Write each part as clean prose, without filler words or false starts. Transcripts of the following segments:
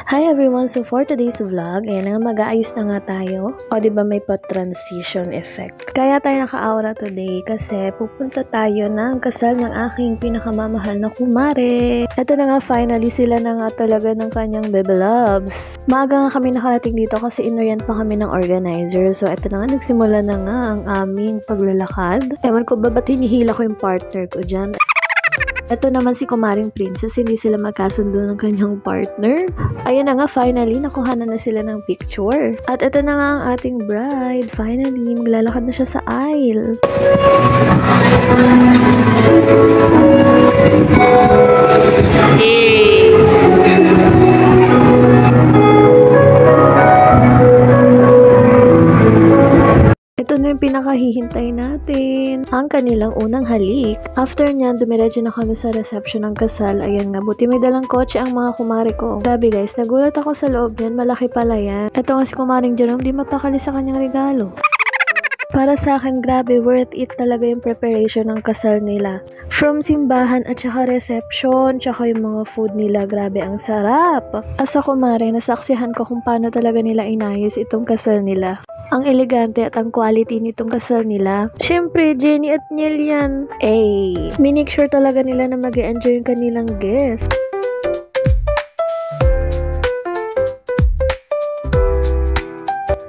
Hi everyone! So for today's vlog, ayan nga, mag-aayos na nga tayo. O diba may pa-transition effect. Kaya tayo naka-aura today kasi pupunta tayo ng kasal ng aking pinakamamahal na kumare. Ito na nga, finally sila na nga talaga ng kanyang baby loves. Maaga nga kami nakarating dito kasi inorient pa kami ng organizer. So ito na nga, nagsimula na nga ang aming paglalakad. Ewan ko ba ba't hinihila ko yung partner ko dyan. Ito naman si Kumaring Princess, hindi sila magkasundo ng kanyang partner. Ayan na nga, finally, nakuha na sila ng picture. At ito na nga ang ating bride. Finally, maglalakad na siya sa aisle. Ito na yung pinakahihintay natin, ang kanilang unang halik. After nyan, dumiretso na kami sa reception ng kasal. Ayan nga, buti may dalang kotse ang mga kumare ko. Grabe guys, nagulat ako sa loob niyan, malaki pala yan. Ito nga si Kumaring Jerome, di mapakali sa kanyang regalo. Para sa akin, grabe, worth it talaga yung preparation ng kasal nila. From simbahan at saka reception, tsaka yung mga food nila, grabe, ang sarap. As a kumare, nasaksihan ko kung paano talaga nila inayos itong kasal nila. Ang elegante at ang quality nitong kasal nila. Siyempre, Jenny at Niel yan. Minake sure talaga nila na mag-enjoy yung kanilang guest.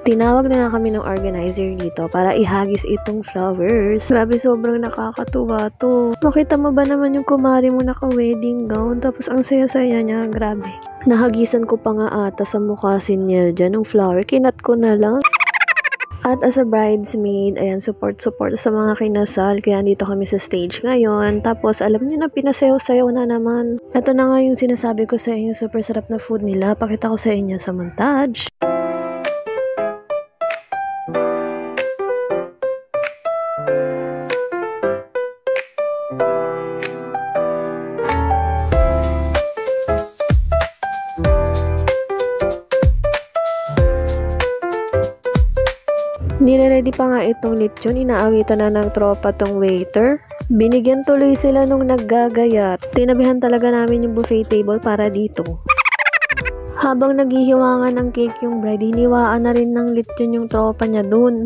Tinawag na nga kami ng organizer dito para ihagis itong flowers. Grabe, sobrang nakakatuwa to. Makita mo ba naman yung kumari mo naka-wedding gown, tapos ang saya-saya niya, grabe. Nahagisan ko pa nga ata sa mukha si Niel dyan ng flower. Kinat ko na lang. At as a bridesmaid, ayan, support sa mga kinasal. Kaya dito kami sa stage ngayon. Tapos, alam niyo na, pinasayaw-sayaw na naman. Ito na nga yung sinasabi ko sa inyo, super sarap na food nila. Pakita ko sa inyo sa montage. Nire-ready pa nga itong lechon, inaawitan na ng tropa tong waiter. Binigyan tuloy sila nung naggagayat. Tinabihan talaga namin yung buffet table para dito. Habang naghihiwangan ng cake yung bride, hiniwaan na rin ng lechon yung tropa niya dun.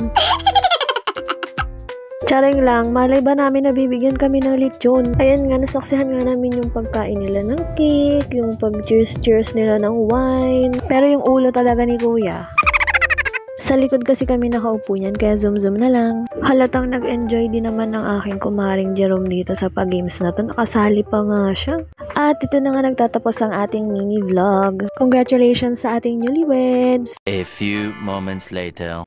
Charing lang, malay ba namin na bibigyan kami ng lechon? Ayan nga, nasaksihan nga namin yung pagkain nila ng cake, yung pag-cheers nila ng wine. Pero yung ulo talaga ni kuya. Sa likod kasi kami nakaupo niyan, kaya zoom na lang. Halatang nag-enjoy din naman ng aking Kumaring Jerome dito sa pag-games na to. Nakasali pa nga siya. At ito na nga nagtatapos ang ating mini vlog. Congratulations sa ating newlyweds! A few moments later.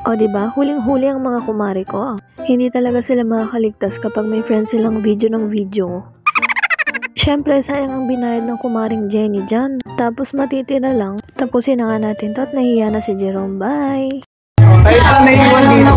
O diba, huling-huli ang mga kumare ko. Hindi talaga sila makakaligtas kapag may friends silang video ng video. Siyempre, sayang ang binayad ng Kumaring Jenny dyan. Tapos matitira lang. Tapusin na nga natin to at nahiya na si Jerome. Bye! Kayo pa naiwan dito.